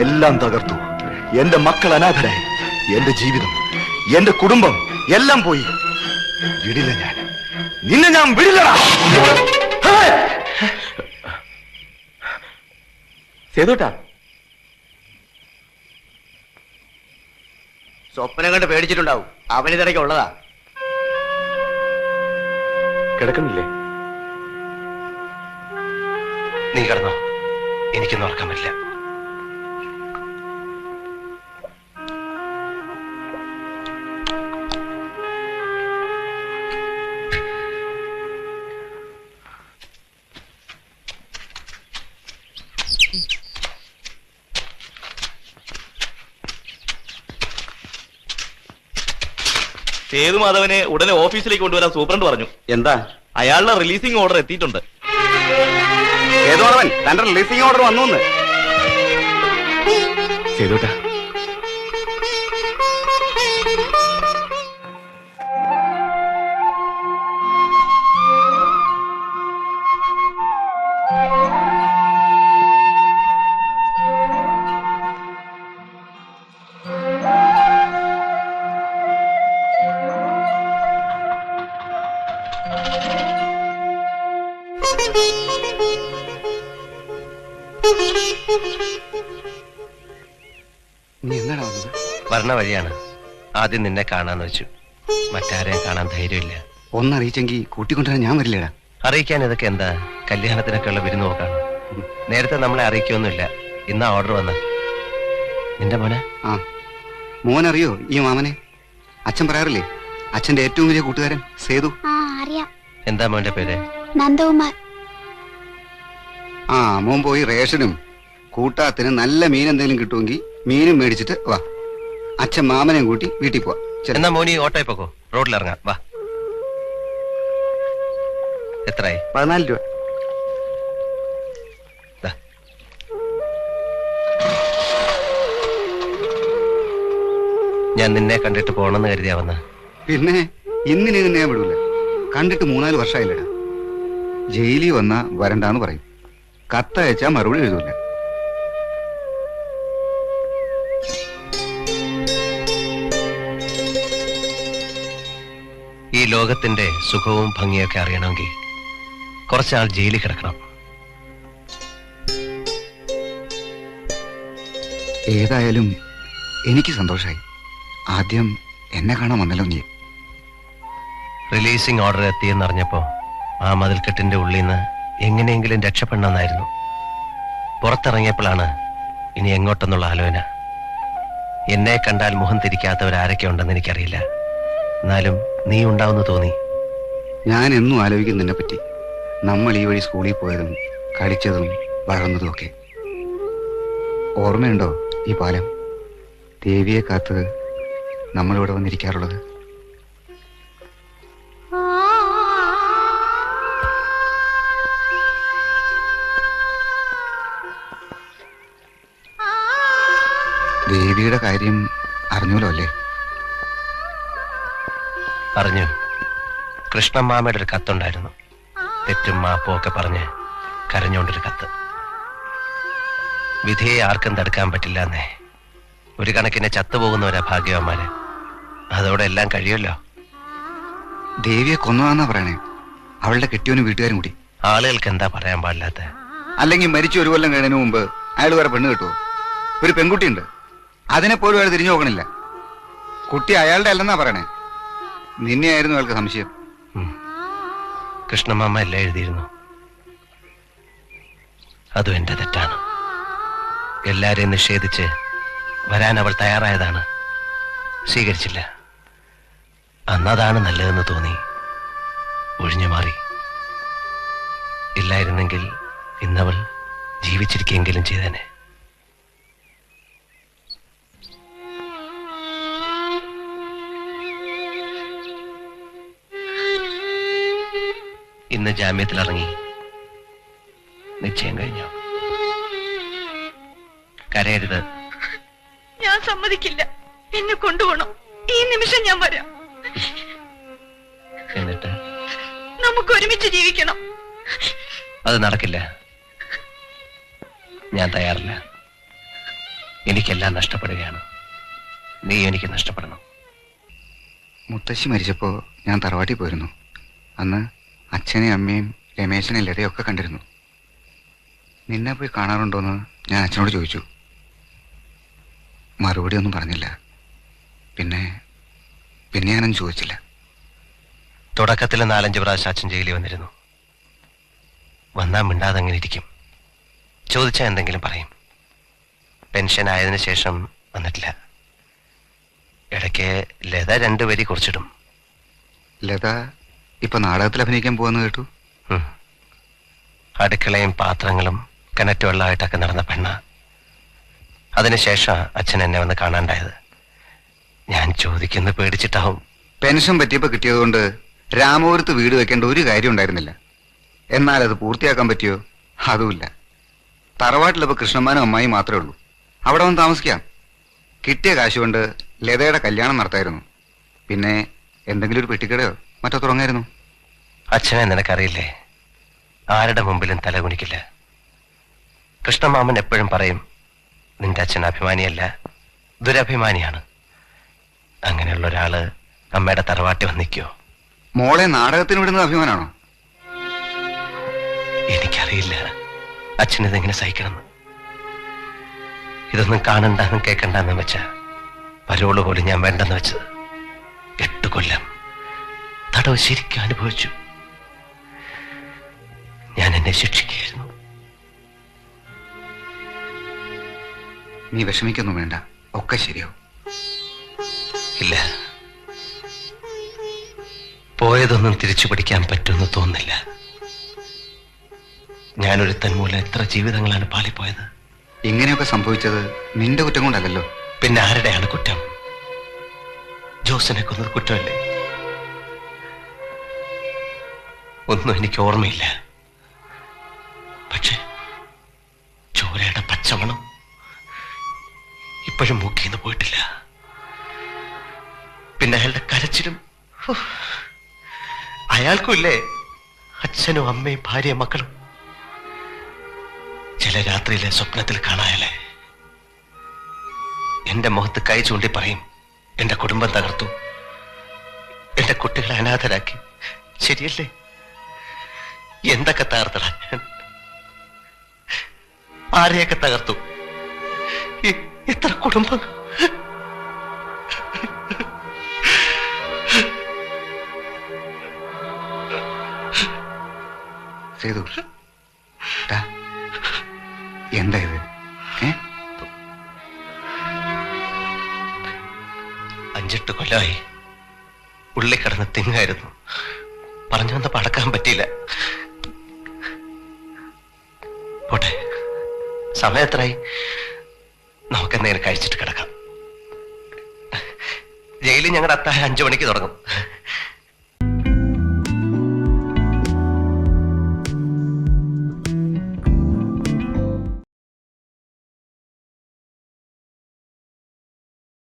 എല്ലാം തകർത്തു. എന്റെ മക്കൾ അനാഥരായി. എന്റെ ജീവിതം, എന്റെ കുടുംബം എല്ലാം പോയി. വിടില്ല ഞാൻ, നിന്നെ ഞാൻ വിടില്ലടാ. സേതുട്ടാ, സ്വപ്നം കണ്ട് പേടിച്ചിട്ടുണ്ടാവും. അവനിതിടയ്ക്ക് ഉള്ളതാ. കിടക്കുന്നില്ലേ? നീ കിടന്നോ, എനിക്കൊന്നും ഓർക്കാൻ പറ്റില്ല. സേതുമാധവനെ ഉടനെ ഓഫീസിലേക്ക് കൊണ്ടുവരാൻ സൂപ്രണ്ട് പറഞ്ഞു. എന്താ? അയാളുടെ റിലീസിംഗ് ഓർഡർ എത്തിയിട്ടുണ്ട്. സേതുമാധവൻ, തന്റെ റിലീസിംഗ് ഓർഡർ വന്നു. സേതുട്ടാ, നീ എന്താണ് വന്നത്? വരണ വഴിയാണ്. ആദ്യം നിന്നെ കാണാന്ന് വെച്ചു. മറ്റാരെയും കാണാൻ ധൈര്യമില്ല. ഒന്നറിയിച്ചെങ്കിൽ കൂട്ടിക്കൊണ്ടുവരാൻ ഞാൻ വരില്ലേടാ. അറിയിക്കാൻ ഇതൊക്കെ എന്താ? കല്യാണത്തിനൊക്കെ ഉള്ള വിരുന്ന് നോക്കാണ്. നേരത്തെ നമ്മളെ അറിയിക്കൊന്നുമില്ല. ഇന്നാ ഓർഡർ വന്ന. നിന്റെ മോനെ? ആ, മോനറിയോ ഈ മാമനെ? അച്ഛൻ പറയാറില്ലേ, അച്ഛന്റെ ഏറ്റവും വലിയ കൂട്ടുകാരൻ സേതു. എന്താ മോന്റെ പേര്? നന്ദകുമാർ. ആ, മോൻ പോയി റേഷനും കൂട്ടാത്തിന് നല്ല മീൻ എന്തെങ്കിലും കിട്ടുമെങ്കിൽ മീനും മേടിച്ചിട്ട് വാ. അച്ഛൻ മാമനെയും കൂട്ടി വീട്ടിൽ പോവാ. എന്നാ മോനി ഓട്ടോയിൽ പോക്കോ, റോഡിൽ ഇറങ്ങാം. വാ. എത്രയായി? 14 രൂപ. ഞാൻ നിന്നെ കണ്ടിട്ട് പോണെന്ന് കരുതിയാ വന്ന. പിന്നെ ഇന്നിനെ ഞാൻ വിടൂല. കണ്ടിട്ട് 3-4 വർഷമായില്ലടാ. ജയിലിൽ വന്നാ വരണ്ടാന്ന് പറയും. കത്തയച്ചാ മറുപടി എഴുതൂല. ഈ ലോകത്തിന്റെ സുഖവും ഭംഗിയൊക്കെ അറിയണമെങ്കിൽ കുറച്ചാൾ ജയിലിൽ കിടക്കണം. ഏതായാലും എനിക്ക് സന്തോഷമായി. ആദ്യം എന്നെ കാണാൻ വന്നല്ലോ നീ. റിലീസിംഗ് ഓർഡർ എത്തിയെന്നറിഞ്ഞപ്പോ ആ മതിൽക്കെട്ടിന്റെ ഉള്ളിൽ നിന്ന് എങ്ങനെയെങ്കിലും രക്ഷപ്പെടണമെന്നായിരുന്നു. പുറത്തിറങ്ങിയപ്പോഴാണ് ഇനി എങ്ങോട്ടെന്നുള്ള ആലോചന. എന്നെ കണ്ടാൽ മുഖം തിരിക്കാത്തവരാരൊക്കെ ഉണ്ടെന്ന് എനിക്കറിയില്ല. എന്നാലും നീ ഉണ്ടാവുമെന്ന് തോന്നി. ഞാൻ എന്നും ആലോചിക്കും നിന്നെ പറ്റി. നമ്മൾ ഈ വഴി സ്കൂളിൽ പോയതും കളിച്ചതും വളർന്നതും ഒക്കെ. ഓർമ്മയുണ്ടോ ഈ പാലം? ദേവിയെ കാത്ത് നമ്മളിവിടെ വന്നിരിക്കാറുള്ളത്. ദേവിയുടെ കാര്യം അറിഞ്ഞല്ലോ അല്ലേ? അറിഞ്ഞു. കൃഷ്ണമാമയുടെ ഒരു കത്തുണ്ടായിരുന്നു. തെറ്റും മാപ്പും ഒക്കെ പറഞ്ഞ് കരഞ്ഞോണ്ടൊരു കത്ത്. വിധിയെ ആർക്കും തടുക്കാൻ പറ്റില്ല എന്നേ. ഒരു കണക്കിന് ചത്തുപോകുന്നവരാ ഭാഗ്യവന്മാര്. അതോടെ എല്ലാം കഴിയുമല്ലോ. ദേവിയെ കൊന്നതാന്നാ പറയണേ. അവളുടെ കെട്ടിയവനും വീട്ടുകാരും കൂടി. ആളുകൾക്ക് എന്താ പറയാൻ പാടില്ലാത്ത? അല്ലെങ്കിൽ മരിച്ചു 1 കൊല്ലം കഴിഞ്ഞതിന് മുമ്പ് അയാൾ വേറെ പെണ്ണ് കിട്ടുമോ? ഒരു പെൺകുട്ടിയുണ്ട്, അതിനെപ്പോലും അയാൾ തിരിഞ്ഞു നോക്കണില്ല. കുട്ടി അയാളുടെ അല്ലെന്നാ പറയണേ. നിന്നെയായിരുന്നു അയാൾക്ക് സംശയം. കൃഷ്ണമാമ എല്ലാം എഴുതിയിരുന്നു. അതും എന്റെ തെറ്റാണ്. എല്ലാരെയും നിഷേധിച്ച് വരാൻ അവൾ തയ്യാറായതാണ്. സ്വീകരിച്ചില്ല. അന്നതാണ് നല്ലതെന്ന് തോന്നി. ഒഴിഞ്ഞു മാറി. ഇല്ലായിരുന്നെങ്കിൽ ഇന്നവൾ ജീവിച്ചിരിക്കെങ്കിലും ചെയ്തേനെ. ഇന്ന് ജാമ്യത്തിലിറങ്ങി. നിശ്ചയം കഴിഞ്ഞു. കരയരുത്. ഞാൻ സമ്മതിക്കില്ല. എന്നെ കൊണ്ടുപോകണം. ഈ നിമിഷം ഞാൻ വരാം. എന്നിട്ട് നമുക്ക് ഒരുമിച്ച് ജീവിക്കണം. അത് നടക്കില്ല. ഞാൻ തയ്യാറില്ല. എനിക്കെല്ലാം നഷ്ടപ്പെടുകയാണ്. നീ എനിക്ക് നഷ്ടപ്പെടണം. മുത്തശ്ശി മരിച്ചപ്പോ ഞാൻ തറവാട്ടിൽ പോയിരുന്നു. അന്ന് അച്ഛനെയും അമ്മയും രമേശനെയും ലതയൊക്കെ കണ്ടിരുന്നു. നിന്നെ പോയി കാണാറുണ്ടോന്ന് ഞാൻ അച്ഛനോട് ചോദിച്ചു. മറുപടി ഒന്നും പറഞ്ഞില്ല. പിന്നെ ഞാനൊന്നും ചോദിച്ചില്ല. തുടക്കത്തിൽ 4-5 പ്രാവശ്യം അച്ഛൻ ജയിലിൽ വന്നിരുന്നു. വന്നാ മിണ്ടാതെ അങ്ങനെ ഇരിക്കും. ചോദിച്ചാൽ എന്തെങ്കിലും പറയും. പെൻഷൻ ആയതിനു ശേഷം വന്നിട്ടില്ല. ഇടയ്ക്ക് ലത 2 വരി കുറിച്ചിടും. ലത ഇപ്പൊ നാടകത്തിൽ അഭിനയിക്കാൻ പോവാന്ന് കേട്ടു. അടുക്കളയും പാത്രങ്ങളും കിണറ്റ് വെള്ളമായിട്ടൊക്കെ നടന്ന പെണ്ണ. അതിനുശേഷം അച്ഛൻ എന്നെ വന്ന് കാണാണ്ടായത്. ഞാൻ ചോദിക്കുന്നത് പേടിച്ചിട്ടാവും. പെൻഷൻ പറ്റിയപ്പോ കിട്ടിയതുകൊണ്ട് രാമപുരത്ത് വീട് വെക്കേണ്ട ഒരു കാര്യം ഉണ്ടായിരുന്നില്ല. എന്നാൽ അത് പൂർത്തിയാക്കാൻ പറ്റിയോ? അതുമില്ല. തറവാട്ടിലിപ്പോ കൃഷ്ണന്മാനും അമ്മായി മാത്രമേ ഉള്ളൂ. അവിടെ വന്ന് താമസിക്കാം. കിട്ടിയ കാശ് കൊണ്ട് ലതയുടെ കല്യാണം നടത്തായിരുന്നു. പിന്നെ എന്തെങ്കിലും ഒരു പെട്ടിക്കടയോ മറ്റോ തുടങ്ങായിരുന്നു. അച്ഛനെ നിനക്കറിയില്ലേ, ആരുടെ മുമ്പിലും തലകുനിക്കില്ല. കൃഷ്ണമാമൻ എപ്പോഴും പറയും, നിന്റെ അച്ഛൻ അഭിമാനിയല്ല, ദുരഭിമാനിയാണ്. അങ്ങനെയുള്ള ഒരാള് അമ്മയുടെ തറവാട്ടി വന്നിക്കോ? മോളെ നാടകത്തിന് വിടുന്നത് അഭിമാനാണോ? എനിക്കറിയില്ല അച്ഛനിതെങ്ങനെ സഹിക്കണമെന്ന്. ഇതൊന്നും കാണണ്ടെന്നും കേൾക്കണ്ടെന്നും വെച്ച പരോള് പോലും ഞാൻ വേണ്ടെന്ന് വെച്ചത്. 8 കൊല്ലം തടവ് ശരിക്കും അനുഭവിച്ചു. ഞാൻ എന്നെ ശിക്ഷിക്കുകയായിരുന്നു. നീ വിഷമിക്കൊന്നും വേണ്ട, ഒക്കെ ശരിയാവും. ഇല്ല, പോയതൊന്നും തിരിച്ചു പിടിക്കാൻ പറ്റുമെന്ന് തോന്നുന്നില്ല. ഞാനൊരുത്തൻ മൂലം എത്ര ജീവിതങ്ങളാണ് പാളിപ്പോയത്. ഇങ്ങനെയൊക്കെ സംഭവിച്ചത് നിന്റെ കുറ്റം കൊണ്ടല്ലോ. പിന്നെ ആരുടെയാണ് കുറ്റം? ജോസിനെ കൊന്നത് കുറ്റമല്ലേ? ഒന്നും എനിക്ക് ഓർമ്മയില്ല. പക്ഷെ ചോരയുടെ പച്ചമണം ഇപ്പോഴും മൂക്കിന്ന് പോയിട്ടില്ല. പിന്നെ അയാളുടെ കരച്ചിലും. അയാൾക്കും ഇല്ലേ അച്ഛനും അമ്മയും ഭാര്യയും മക്കളും? ചില രാത്രിയിലെ സ്വപ്നത്തിൽ കാണായല്ലേ എന്റെ മുഖത്ത് കൈ ചൂണ്ടി പറയും, എന്റെ കുടുംബം തകർത്തു, എന്റെ കുട്ടികളെ അനാഥരാക്കി. ശരിയല്ലേ? എന്തൊക്കെ തകർത്തടാ ഞാൻ? ആരെയൊക്കെ തകർത്തു? എത്ര കുടുംബം? സേതു, എന്താ ഇത്? 5-8 കൊല്ലമായി ഉള്ളി കിടന്ന് തിങ്ങായിരുന്നു. പറഞ്ഞു വന്ന പടക്കാൻ പറ്റിയില്ല. പോട്ടെ, സമയം എത്രയായി? നമുക്കെന്തെങ്കിലും കഴിച്ചിട്ട് കിടക്കാം. ജയിലിൽ ഞങ്ങളുടെ അത്താഴം 5 മണിക്ക് തുടങ്ങും.